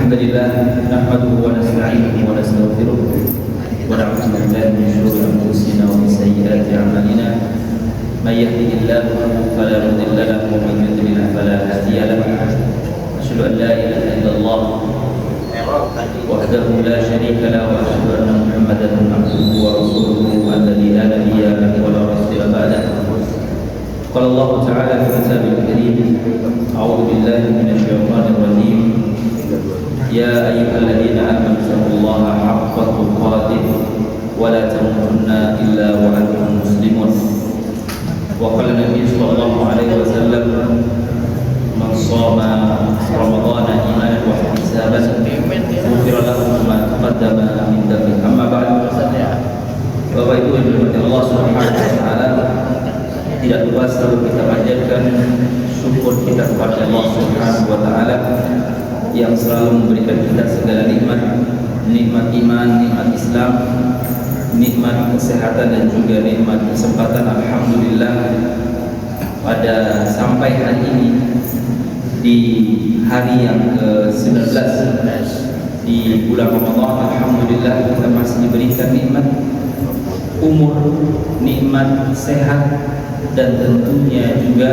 الحمد لله نحمده ونستعينه ونستغفره ونعوذ بالله من شرور انفسنا ومن سيئات اعمالنا من يهده الله فلا مضل له ومن يضلل فلا هادي له اشهد ان لا اله الا الله وحده لا شريك له واشهد ان محمدا عبده ورسوله الذي لا نبي له ولا رسول بعده. قال الله تعالى في كتابه الكريم اعوذ بالله من الشيطان الرجيم يا أيها الذين آمنوا اتقوا الله حق تقاته ولا تموتن إلا وأنتم مسلمون. وقال النبي صلى الله عليه وسلم من صام رمضان إيمانا واحتسابا غفر له ما تقدم من ذنبه. أما بعد, Bapak Ibu yang dirahmati Allah Subhanahu wa taala, tidak lupa selalu kita panjatkan syukur kita kepada Allah Subhanahu wa taala yang selalu memberikan kita segala nikmat, nikmat iman, nikmat Islam, nikmat kesehatan dan juga nikmat kesempatan. Alhamdulillah, pada sampai hari ini di hari yang ke-19 di bulan Ramadan, alhamdulillah kita masih diberikan nikmat umur, nikmat sehat, dan tentunya juga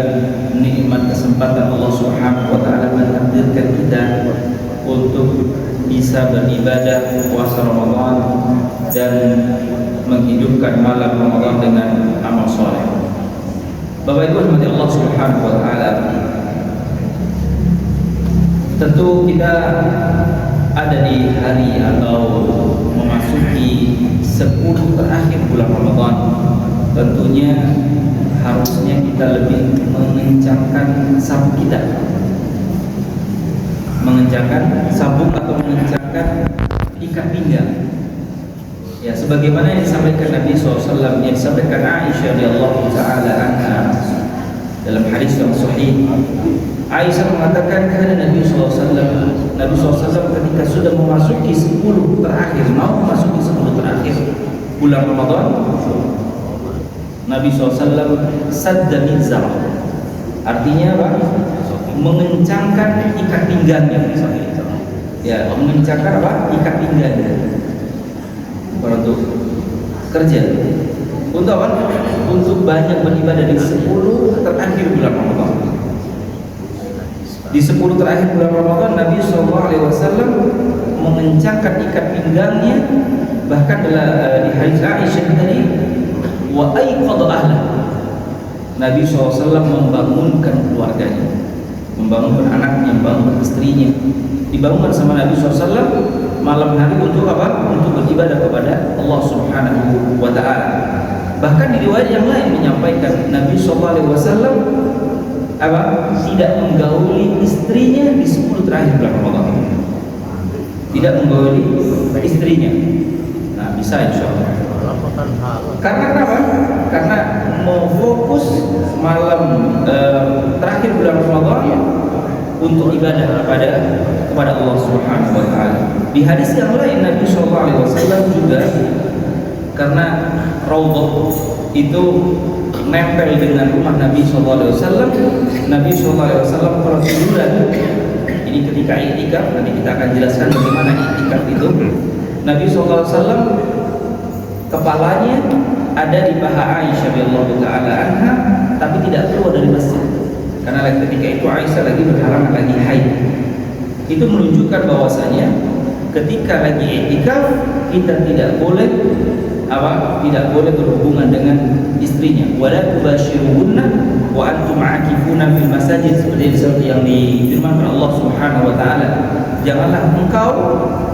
nikmat kesempatan Allah Subhanahu wa taala mentakdirkan kita untuk bisa beribadah puasa Ramadan dan menghidupkan malam Ramadan dengan amal soleh. Bapak Ibu rahmati Allah Subhanahu wa taala, tentu kita ada di hari atau memasuki 10 terakhir bulan Ramadan. Tentunya harusnya kita lebih mengencangkan sabuk kita, mengencangkan sabuk atau mengencangkan ikat pinggang. Ya, sebagaimana yang disampaikan Nabi SAW, yang disampaikan Aisyah radhiyallahu taala anha dalam hadis yang sahih. Aisyah mengatakan karena Nabi SAW ketika sudah memasuki 10 terakhir, mau memasuki 10 terakhir bulan Ramadan, Nabi SAW sadda mizar, artinya apa? Mengencangkan ikat pinggangnya. Ya, mengencangkan apa? Ikat pinggangnya. Untuk kerja, untuk apa? Untuk banyak beribadah di 10 terakhir bulan Ramadan. Di 10 terakhir bulan Ramadan, Nabi SAW mengencangkan ikat pinggangnya. Bahkan di hadis Aisyah tadi, wa aiqadha ahla, Nabi SAW membangunkan keluarganya, membangunkan anaknya, membangunkan istrinya, dibangunkan sama Nabi SAW malam hari untuk apa? Untuk beribadah kepada Allah Subhanahu wa taala. Bahkan di riwayat yang lain menyampaikan Nabi SAW apa? Tidak menggauli istrinya di 10 terakhir bulan Ramadan. Tidak menggauli istrinya. Nah, bisa insyaallah. Karena kenapa? Karena mau fokus malam terakhir bulan Ramadan untuk ibadah kepada Allah Subhanahu wa taala. Di hadis yang lain Nabi SAW juga, karena Raudhah itu nempel dengan rumah Nabi SAW, Nabi SAW proseduran ini ketika i'tikaf, nanti kita akan jelaskan bagaimana i'tikaf itu. Nabi SAW kepalanya ada di paha Aisyah radhiyallahu taala anha, tapi tidak keluar dari masjid karena ketika itu Aisyah lagi berhalangan, lagi haid. Itu menunjukkan bahwasanya ketika lagi i'tikaf kita tidak boleh apa? Tidak boleh berhubungan dengan istrinya. Wala tubashiruhunna wa antum aakifuna fil masajid, seperti yang difirmankan Allah Subhanahu wa taala. Janganlah engkau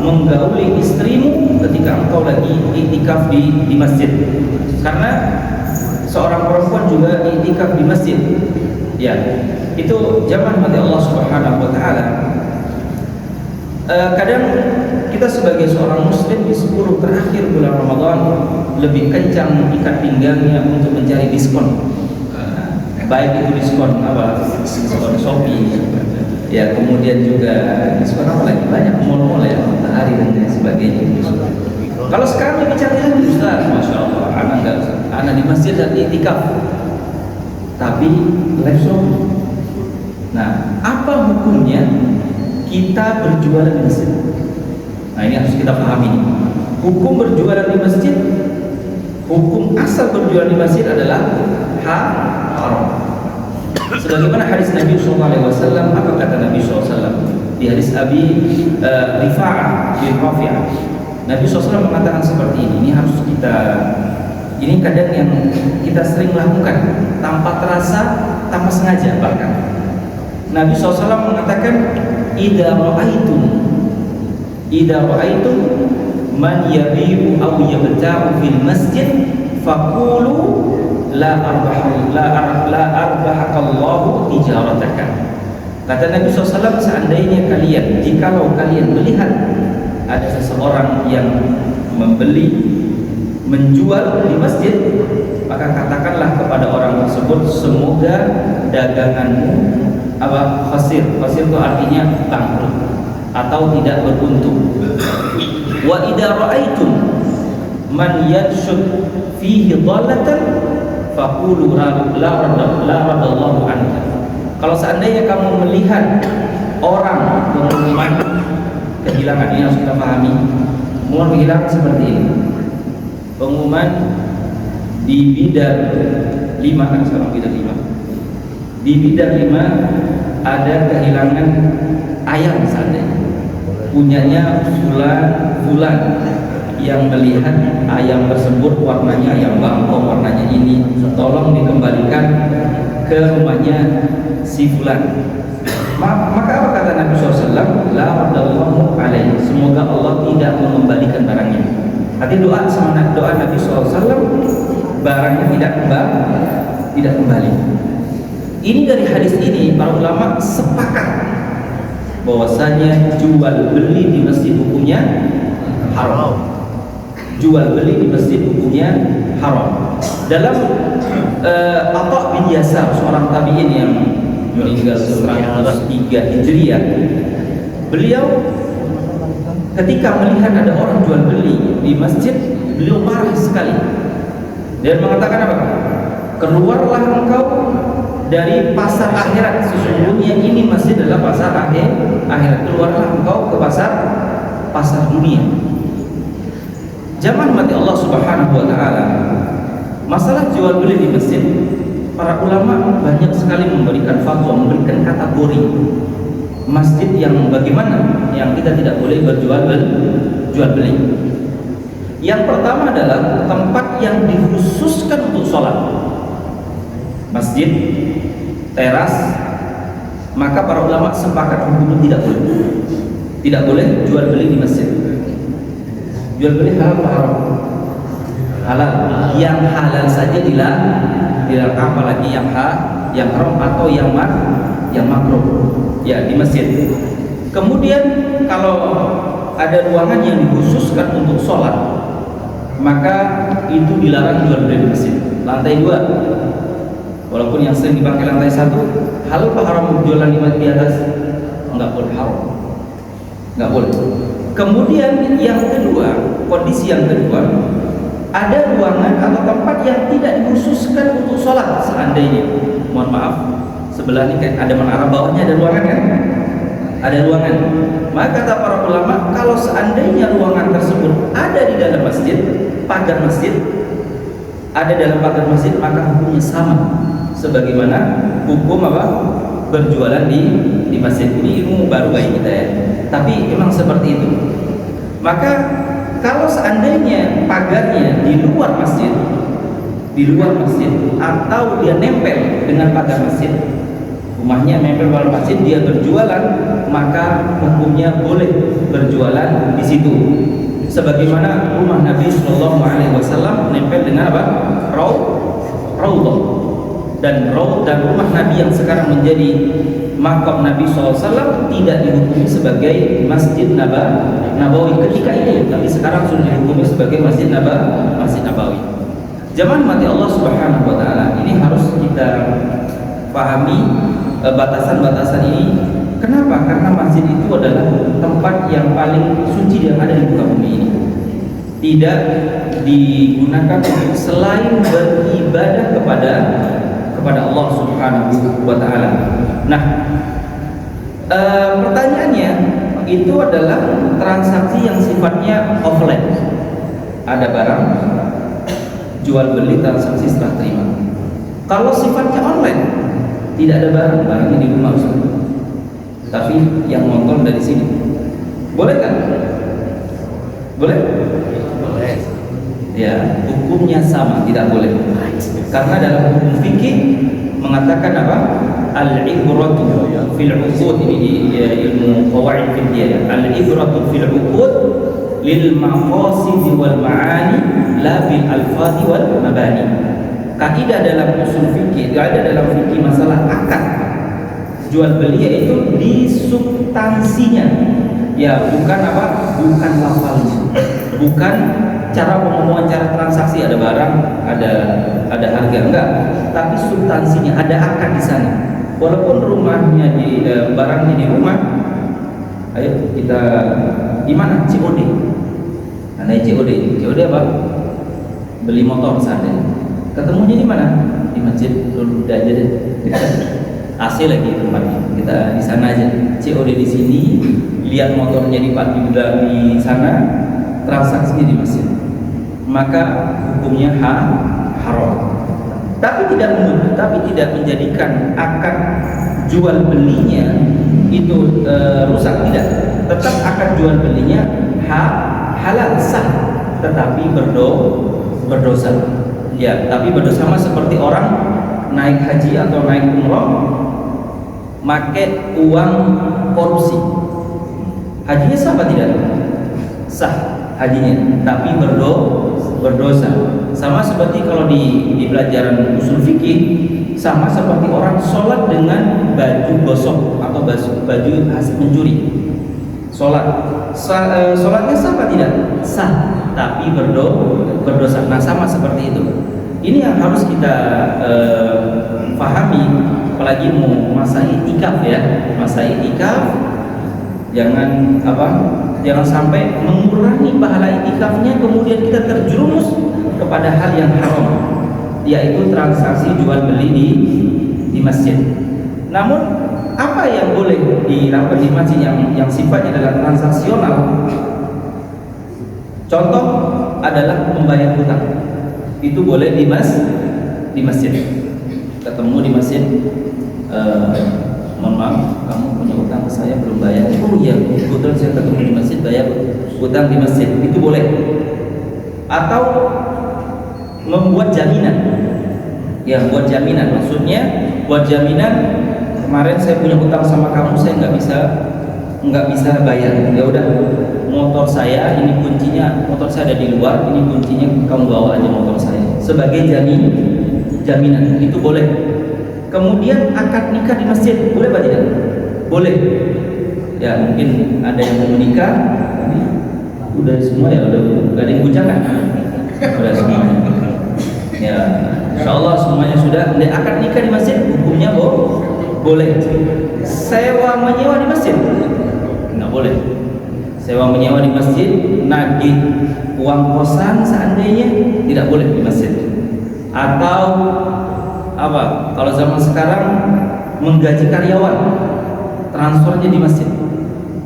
menggauli istrimu ketika engkau lagi i'tikaf di masjid. Karena seorang perempuan juga i'tikaf di masjid. Ya, itu zaman mati Allah Subhanahu wa taala. Kadang kita sebagai seorang muslim di 10 terakhir bulan Ramadan lebih kencang ikat pinggangnya untuk mencari diskon. Baik itu diskon apa? Diskon Shopee. Ya, kemudian juga diskon apa lagi? Banyak mall-mall ya, Matahari dan lain sebagainya. Kalau sekarang lebih canggih lagi, Ustaz, Masya Allah, anak di masjid dan i'tikaf, tapi live shopping. Nah, apa hukumnya kita berjualan di masjid. Nah, ini harus kita pahami. Hukum berjualan di masjid, hukum asal berjualan di masjid adalah haram. Sebagaimana hadis Nabi SAW, apa kata Nabi SAW di hadis Abi Rifa'ah bin Rafi'ah? Nabi SAW mengatakan seperti ini. Ini harus kita, ini kadang yang kita sering lakukan tanpa terasa, tanpa sengaja bahkan. Nabi SAW mengatakan, idza ra'aitum man yabi'u aw yabta'u fil masjid faqulu la arbahakallahu tijarataka. Kata Nabi SAW, seandainya kalian, jikalau kalian melihat ada seseorang yang membeli, menjual di masjid, maka katakanlah kepada orang tersebut, semoga daganganmu khasir. Khasir itu artinya bangkrut atau tidak beruntung. Wa idza ra'aitum man yanshud fihi dhalatan faqulu la radallahu anka. Kalau seandainya kamu melihat orang pengumuman kehilangan, ini harus kita pahami. Pengumuman kehilangan seperti ini. Pengumuman di bidar 5, kan sekarang bidar 5. Di bidar 5 ada kehilangan ayam misalnya. Punyanya fulan yang melihat ayam tersebut warnanya ayam bangkok, warnanya ini, tolong dikembalikan ke rumahnya si fulan. Maka apa kata Nabi SAW? La radallahu alaihi, semoga Allah tidak mengembalikan barangnya. Artinya doa sama doa Nabi SAW, barangnya tidak kembali. Ini dari hadis ini para ulama sepakat bahwasanya jual beli di masjid hukumnya haram. Jual beli di masjid hukumnya haram. Dalam Atha bin Yasar, seorang tabi'in yang meninggal 103 Hijriah, beliau ketika melihat ada orang jual beli di masjid, beliau marah sekali dan mengatakan apa? Keluarlah engkau dari pasar akhirat, sesungguhnya ini masjid adalah pasar akhirat. Keluarlah engkau ke pasar dunia. Zaman mati Allah Subhanahu wa taala, masalah jual beli di masjid, para ulama banyak sekali memberikan fatwa, memberikan kategori masjid yang bagaimana yang kita tidak boleh jual beli. Yang pertama adalah tempat yang dikhususkan untuk sholat, masjid, teras, maka para ulama sepakat hukumnya tidak boleh jual beli di masjid. Jual beli halal atau haram? Halal. Yang halal saja dilarang, apalagi yang haram atau yang makruh. Ya, di masjid. Kemudian kalau ada ruangan yang dikhususkan untuk sholat, maka itu dilarang jual beli di masjid. Lantai 2, walaupun yang sering dipakai lantai 1, halal atau haram jualan di atas? Enggak boleh, haram. Enggak boleh. Kemudian yang kedua, kondisi yang kedua, ada ruangan atau tempat yang tidak dikhususkan untuk sholat. Seandainya, mohon maaf, sebelah ini kayak ada menara, bawahnya ada ruangan kan? Ada ruangan. Maka kata para ulama, kalau seandainya ruangan tersebut ada di dalam masjid, pagar masjid, ada dalam pagar masjid, maka hukumnya sama sebagaimana hukum apa? Berjualan di masjid. Ini ilmu baru bagi kita ya. Tapi memang seperti itu. Maka kalau seandainya pagarnya di luar masjid atau dia nempel dengan pagar masjid, rumahnya nempel pada masjid, dia berjualan, maka hukumnya boleh berjualan di situ. Sebagaimana rumah Nabi Shallallahu Alaihi Wasallam nempel dengan apa? Raudhah. Dan rumah Nabi yang sekarang menjadi makam Nabi SAW tidak dihukumi sebagai Masjid Nabawi ketika itu, tapi sekarang sudah dihukumi sebagai Masjid Nabawi. Zaman mati Allah Subhanahu wa taala, ini harus kita pahami batasan-batasan ini. Kenapa? Karena masjid itu adalah tempat yang paling suci yang ada di muka bumi ini. Tidak digunakan selain beribadah kepada Allah Subhanahu wa taala. Nah, pertanyaannya, itu adalah transaksi yang sifatnya offline. Ada barang, jual beli, transaksi serah terima. Kalau sifatnya online, tidak ada barang, barangnya di rumah Ustaz, tapi yang ngontrol dari sini. Boleh kan? Boleh? Boleh. Ya, hukumnya sama, tidak boleh. Karena dalam hukum fikih mengatakan apa? Al-ibratu fil uqud, ini di ilmu qawaid fikih ya. Al-ibratu fil uqud lil maqasid wal ma'ani la bil alfadhi wal mabani. Kaidah dalam usul fikih, kaidah dalam fikih masalah akad jual beli yaitu di substansinya. Ya, bukan apa? Bukan lafalnya. Bukan cara pengomongan, cara transaksi, ada barang, ada harga, enggak. Tapi substansinya, ada akad di sana. Walaupun rumahnya di barangnya di rumah, ayo kita di mana? COD. Nah, COD apa? Beli motor misalnya. Ketemunya di mana? Di masjid. Udah aja deh. AC lagi tempatnya. Kita di sana aja. COD di sini, lihat motornya di sana, transaksinya di masjid. Maka hukumnya haram. Tapi tidak menjadikan akad jual belinya itu rusak, tidak. Tetap akad jual belinya halal, sah, tetapi berdosa. Ya, tapi berdosa sama seperti orang naik haji atau naik umroh pakai uang korupsi. Hajinya sah apa tidak? Sah hajinya, tapi berdosa. Sama seperti kalau di pelajaran usul fikih, sama seperti orang sholat dengan baju gosok atau baju hasil mencuri. Sholatnya sah apa tidak? Sah, tapi berdosa. Nah, sama seperti itu. Ini yang harus kita pahami, apalagi mau masa itikaf ya. Masa itikaf jangan sampai mengurangi pahala itikafnya, kemudian kita terjerumus kepada hal yang haram, yaitu transaksi jual beli di masjid. Namun apa yang boleh dilakukan di masjid yang sifatnya adalah transaksional? Contoh adalah membayar hutang. Itu boleh di masjid. Ketemu di masjid, mohon maaf, kamu punya utang ke saya belum bayar. Oh iya, kebetulan saya ketemu di masjid, bayar utang di masjid. Itu boleh. Atau membuat jaminan. Ya, buat jaminan. Maksudnya buat jaminan, kemarin saya punya utang sama kamu, saya nggak bisa bayar. Ya udah, motor saya ini kuncinya, motor saya ada di luar, ini kuncinya kamu bawa aja motor saya. Sebagai jaminan, itu boleh. Kemudian akad nikah di masjid, boleh apa tidak? Boleh. Ya, mungkin ada yang mau menikah, udah semua ya, udah gak ada yang bujangan. Udah semua. Ya, insyaallah semuanya sudah. Akad nikah di masjid hukumnya boleh. Sewa menyewa di masjid nggak boleh. Sewa menyewa di masjid, nagih uang kosan seandainya tidak boleh di masjid. Atau apa? Kalau zaman sekarang menggaji karyawan, transfernya di masjid,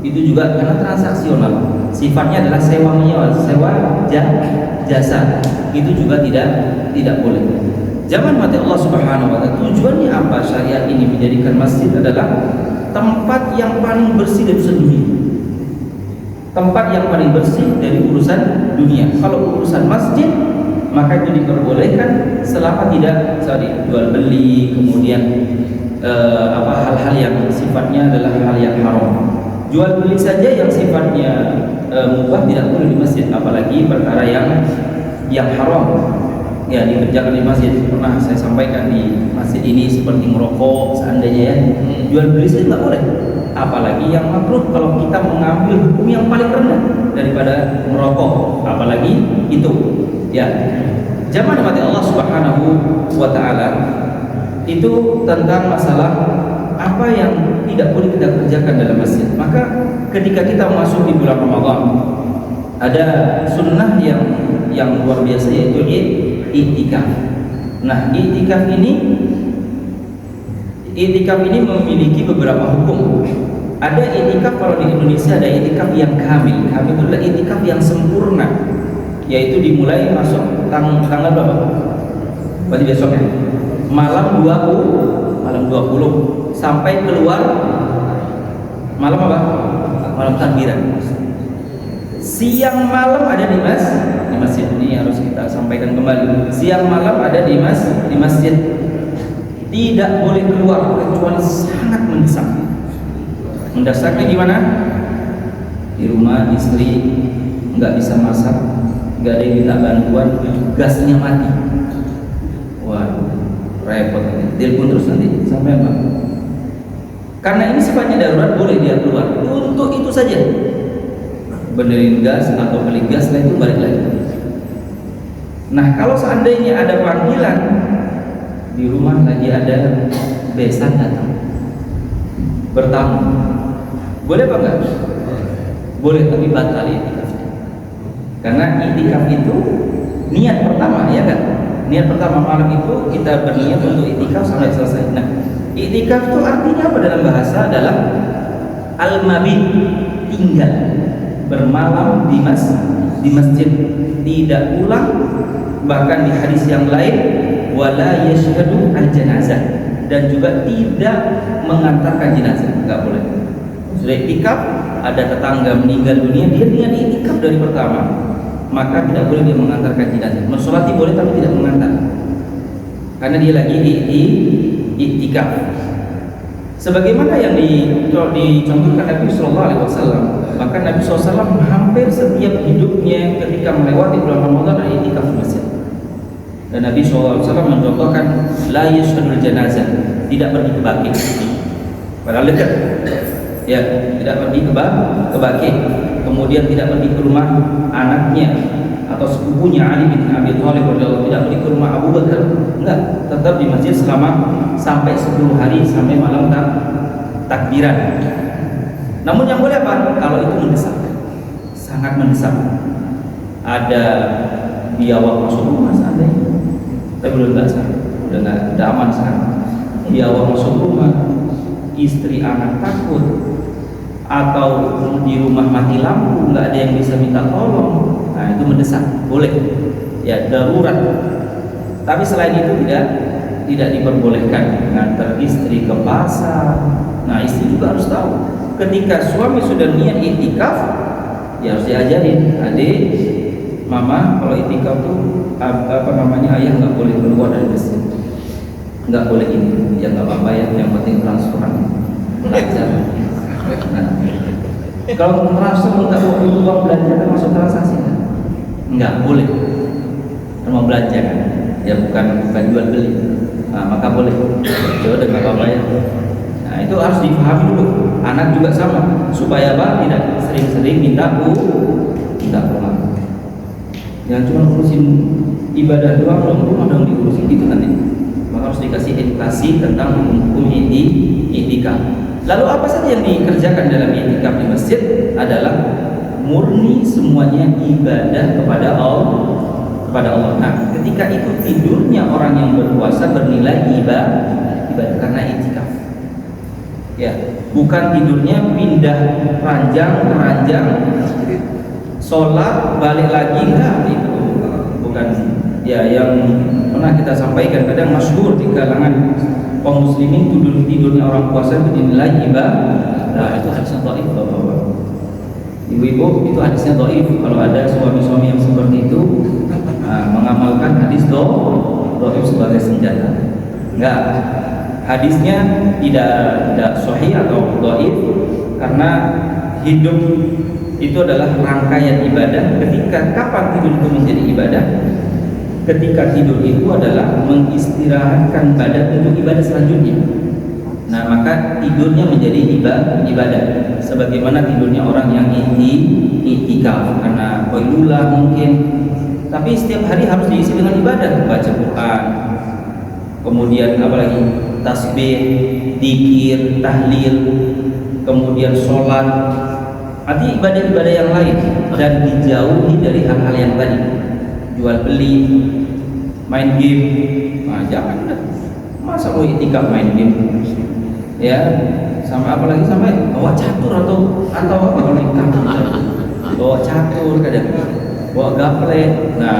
itu juga karena transaksional. Sifatnya adalah sewa menyewa, sewa jasa. Itu juga tidak boleh. Jangan mati Allah Subhanahu wa taala. Tujuannya apa? Syariat ini menjadikan masjid adalah tempat yang paling bersih dari urusan dunia. Tempat yang paling bersih dari urusan dunia. Kalau urusan masjid, maka itu diperbolehkan selama tidak jual beli, kemudian hal-hal yang sifatnya adalah hal yang haram. Jual beli saja yang sifatnya mubah tidak boleh di masjid, apalagi perkara yang haram. Ya, dikerjakan di masjid. Pernah saya sampaikan di masjid ini seperti merokok seandainya ya. Jual beli saja nggak boleh. Apalagi yang makruh, kalau kita mengambil hukum yang paling rendah daripada merokok, apalagi itu. Ya, zaman mati Allah Subhanahu wa taala itu tentang masalah apa yang tidak boleh kita kerjakan dalam masjid. Maka ketika kita masuk di bulan Ramadan, ada sunnah yang luar biasa, yaitu i'tikaf. Nah, i'tikaf ini memiliki beberapa hukum. Ada itikaf kalau di Indonesia ada itikaf yang kamil. Kamil itu adalah itikaf yang sempurna, yaitu dimulai masuk tanggal berapa? Berarti besok ya. Malam 20 sampai keluar malam apa? Malam takbiran. Siang malam ada di masjid. Ini harus kita sampaikan kembali. Siang malam ada di masjid. Tidak boleh keluar kecuali sangat mendesak. Mendasaknya gimana? Di rumah istri nggak bisa masak, nggak ada yang minta bantuan, gasnya mati. Wah, repot. Telepon terus nanti sampai apa? Karena ini sifatnya darurat, boleh dia keluar. Untuk itu saja. Benerin gas atau beli gas, setelah itu balik lagi. Nah, kalau seandainya ada panggilan di rumah lagi ada besan datang bertamu, boleh apa enggak? Boleh, tapi batal itikafnya. Karena itikaf itu niat pertama, ya kan? Niat pertama malam itu kita berniat untuk itikaf sampai selesai. Nah, itikaf itu artinya apa dalam bahasa? Adalah al-mabit, tinggal, bermalam di masjid, tidak pulang. Bahkan di hadis yang lain, wala yashhadu al-janazah, dan juga tidak mengantarkan jenazah, enggak boleh. Sudah itikaf, ada tetangga meninggal dunia, dia niat itikaf dari pertama, maka tidak boleh dia mengantarkan jenazah. Mensolati boleh tapi tidak mengantar, karena dia lagi itikaf. Sebagaimana yang dicontohkan Nabi Sallallahu Alaihi Wasallam, maka Nabi SAW hampir setiap hidupnya ketika melewati bulan Ramadan ada itikaf di masjid. Dan Nabi SAW mencontohkan la yashhadul janazah, tidak pergi ke baki, padahal dekat, ya, tidak pergi ke baki, kemudian tidak pergi ke rumah anaknya atau sepupunya Ali bin Abi Thalib radhiyallahu, tidak pergi ke rumah Abu Bakar, enggak, tetap di masjid selama sampai 10 hari sampai malam takbiran. Namun yang boleh apa? Kalau itu mendesak, sangat mendesak, ada biawak masuk rumah seandainya, tapi belum udah aman sekarang. Biawak masuk rumah, istri anak takut, atau di rumah mati lampu, nggak ada yang bisa minta tolong, nah itu mendesak, boleh, ya, darurat. Tapi selain itu tidak diperbolehkan ngantar istri ke pasar. Nah, istri juga harus tahu, ketika suami sudah niat itikaf, ya harus diajarin, adik, mama, kalau itikaf tuh ayah nggak boleh keluar dari masjid, nggak boleh ini, ya nggak apa-apa ya, yang penting transferan belajar. Nah, kalau transfer nggak mau uang belanja kan masuk transaksi kan? Nggak boleh, kan mau belanja kan, ya bukan jual beli. Nah, maka boleh, ya udah nggak apa-apa ya. Nah, itu harus dipahami dulu. Anak juga sama, supaya apa? Tidak sering-sering minta pulang. Jangan cuma ngurusin ibadah doang, rumah dong diurusin gitu nanti. Maka harus dikasih edukasi tentang hukum itikaf. Lalu apa saja yang dikerjakan dalam itikaf di masjid? Adalah murni semuanya ibadah kepada Allah. Nah, ketika itu tidurnya orang yang berpuasa bernilai ibadah karena itikaf. Ya, bukan tidurnya pindah ranjang, sholat balik lagi, enggak, itu bukan. Ya, yang pernah kita sampaikan kadang masyhur di kalangan kaum muslimin, tidurnya orang puasa itu dinilai ibadah. Nah, itu hadisnya dhaif, Bapak-bapak. Ibu-ibu, itu hadisnya dhaif. Kalau ada suami-suami yang seperti itu mengamalkan hadis dhaif sebagai senjata, enggak. Hadisnya tidak sahih atau dhaif, karena hidup itu adalah rangkaian ibadah. Ketika kapan tidur itu menjadi ibadah? Ketika tidur itu adalah mengistirahatkan badan untuk ibadah selanjutnya. Nah, maka tidurnya menjadi ibadah. Sebagaimana tidurnya orang yang itikaf karena qailulah mungkin, tapi setiap hari harus diisi dengan ibadah, baca Quran, kemudian apalagi tasbih, dzikir, tahlil, kemudian sholat, artinya ibadah-ibadah yang lain, dan dijauhi dari hal-hal yang tadi, jual beli, main game. Nah, jangan, masa mau itikaf main game? ya, sampai apalagi sampai bawa catur atau apa kalau di kampung, bawa catur kadang, bawa gaple. Nah,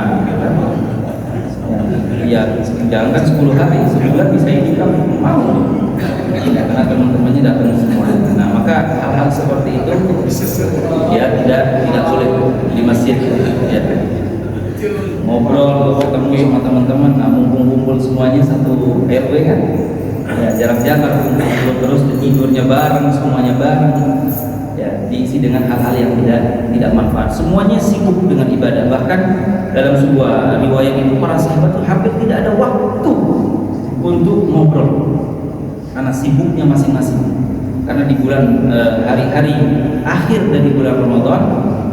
ya jangan 10 hari, sebulan bisa itikaf mau, ya, karena teman-temannya datang semua. Nah, maka hal-hal seperti itu ya tidak boleh di masjid, ya. Ngobrol, ketemu sama teman-teman, nah, mumpung-kumpul semuanya satu RW kan, ya jarang-jarang kumpul terus, tidurnya bareng, semuanya bareng, ya diisi dengan hal-hal yang tidak manfaat. Semuanya sibuk dengan ibadah. Bahkan dalam sebuah riwayat itu para sahabat itu hampir tidak ada waktu untuk ngobrol karena sibuknya masing-masing. Karena di bulan hari-hari akhir dari bulan Ramadan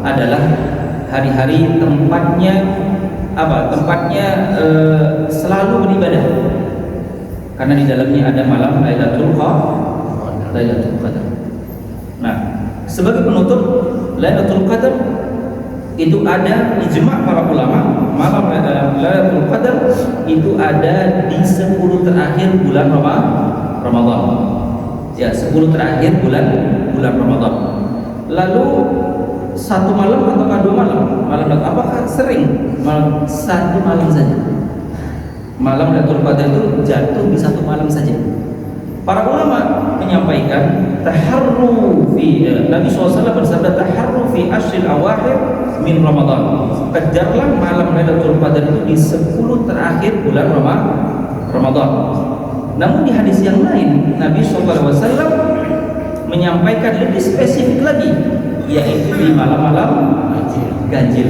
adalah hari-hari tempatnya selalu beribadah, karena di dalamnya ada malam Lailatul Qadar. Nah, sebagai penutup, Lailatul Qadar itu ada ijma' para ulama, malam Lailatul Qadar itu ada di 10 terakhir bulan Ramadan. Ya, 10 terakhir bulan Ramadan. Lalu satu malam atau 2 malam? Apakah sering? Satu malam saja. Malam Lailatul Qadar itu jatuh di satu malam saja. Para ulama menyampaikan Nabi SAW bersabda taharru fi ashril awakhir min Ramadan. Kejarlah malam Lailatul Qadar itu di 10 terakhir bulan Ramadan. Namun di hadis yang lain Nabi SAW menyampaikan lebih spesifik lagi, yaitu di malam-malam ganjil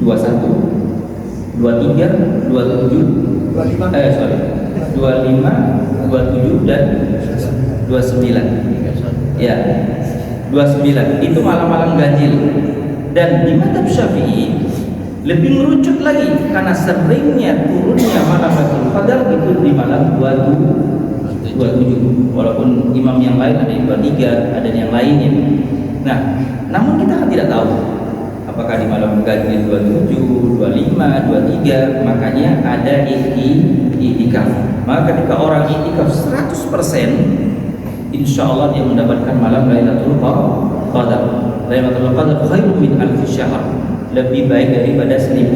21, 23, 27, 25, 27 dan 29. Ya, 29 itu malam-malam ganjil. Dan di mazhab Syafi'i lebih merucut lagi karena seringnya turunnya malam Lailatul Qadar itu di malam 27. Walaupun imam yang lain ada yang 23, ada yang lainnya. Nah, namun kita kan tidak tahu apakah di malam ganjil 27, 25, 23. Makanya ada i'tikaf. Maka ketika orang i'tikaf 100%, insya Allah dia mendapatkan malam Lailatul Qadar. Lailatul Qadar khairun min alfi syahr, lebih baik daripada 1000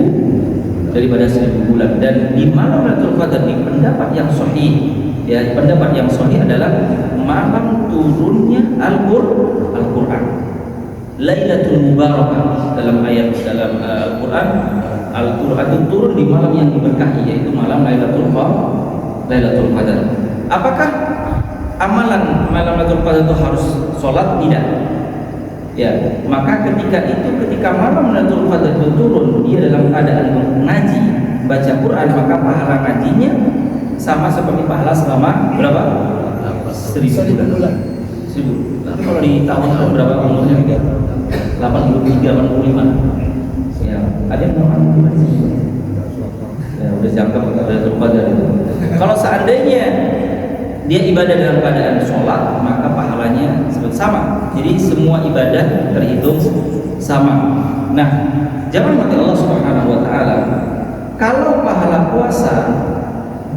bulan. Dan di malam Lailatul Qadar, di pendapat yang sahih, ya, pendapat yang sahih adalah malam turunnya Al-Qur'an. Lailatul Mubarakah dalam ayat dalam Al-Qur'an, Al-Qur'an itu turun di malam yang diberkahi, yaitu malam Lailatul Qadar. Apakah amalan malam Lailatul Qadar itu harus sholat? Tidak. Ya, maka ketika malam Lailatul Qadar itu turun, dia dalam keadaan mengaji, baca Quran, maka pahala ngajinya sama seperti pahala selama berapa? 1000 bulan. 1000. Tapi kalau di tahun berapa umurnya? 83, 85. Ya, ada yang 85. Ya, udah jangka Lailatul Qadar itu. Kalau seandainya dia ibadah dalam keadaan sholat, maka pahalanya sama. Jadi semua ibadah terhitung sama. Nah, jangan mati Allah Subhanahu wa taala. Kalau pahala puasa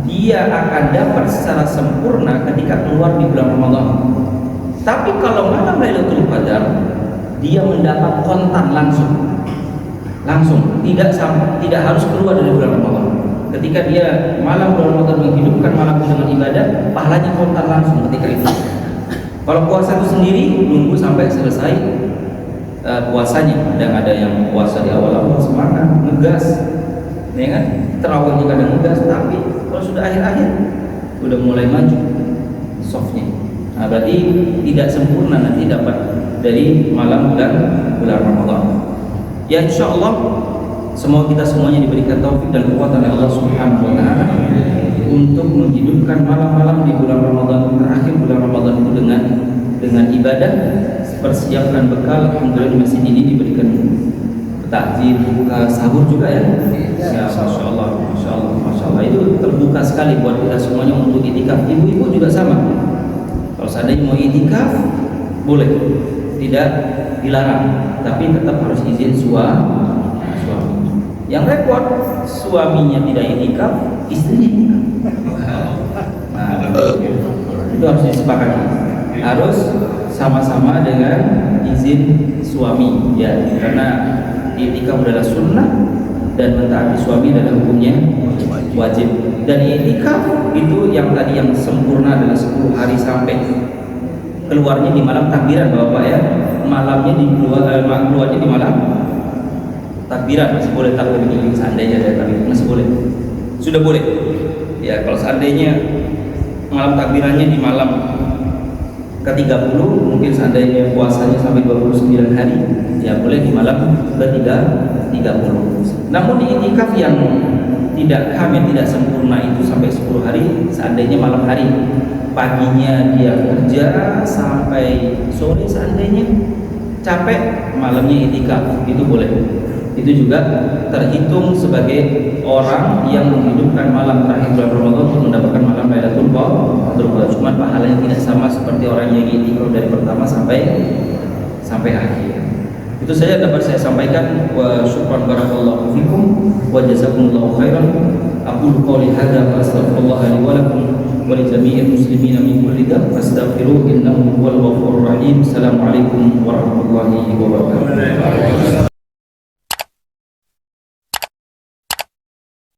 dia akan dapat secara sempurna ketika keluar di bulan Ramadan. Tapi kalau malam Lailatul Qadar dia mendapat kontan langsung, tidak harus keluar dari bulan Ramadan. Ketika dia malam bulan Ramadan menghidupkan malam dengan ibadah, pahalanya kontan langsung ketika itu. Kalau puasa itu sendiri nunggu sampai selesai puasanya. Ada yang puasa di awal-awal semangat, ngegas, ya kan? Terawihnya kadang ngegas, tapi kalau sudah akhir-akhir udah mulai maju softnya. Nah, berarti tidak sempurna nanti dapat dari malam bulan Ramadan. Ya, insya Allah semoga kita semuanya diberikan taufik dan kekuatan oleh Allah Subhanahu wa taala untuk menghidupkan malam-malam di bulan Ramadan, terakhir bulan Ramadan itu dengan ibadah. Persiapkan bekal. Alhamdulillah di masjid ini diberikan takjil, buka sahur juga ya. Ya, masya Allah. Itu terbuka sekali buat kita semuanya untuk itikaf. Ibu-ibu juga sama. Kalau seandainya mau itikaf boleh, tidak dilarang, tapi tetap harus izin suami. Yang repot suaminya tidak itikaf, istrinya itikaf. Nah, Itu harus disepakati, harus sama-sama dengan izin suami ya, karena i'tikaf adalah sunnah dan mentaati suami adalah hukumnya wajib. Dan i'tikaf itu yang tadi yang sempurna adalah 10 hari sampai keluarnya di malam takbiran Bapak ya. Malamnya keluarnya di malam takbiran masih boleh takbir keliling seandainya ada takbir masih boleh. Sudah boleh. Ya, kalau seandainya malam takbirannya di malam ke-30, mungkin seandainya puasanya sampai 29 hari, ya boleh di malam ke-30. Namun di i'tikaf yang tidak kamil, tidak sempurna itu sampai 10 hari, seandainya malam hari, paginya dia kerja sampai sore, seandainya capek, malamnya i'tikaf, itu boleh. Itu juga terhitung sebagai orang yang menghidupkan malam terakhir bulan Ramadan untuk mendapatkan malam Lailatul Qadar. Cuma pahalanya tidak sama seperti orang yang i'tikaf dari pertama sampai akhir. Itu saja dapat saya sampaikan. Wa syukran barakallahu fikum wa jazakumullahu khairan. Aqulu qouli hadza wa astaghfirullah li wa lakum wa li jami'il muslimin min kulli dhanb fastaghfiruhu innahu huwal ghafurur rahim. Assalamualaikum warahmatullahi wabarakatuh.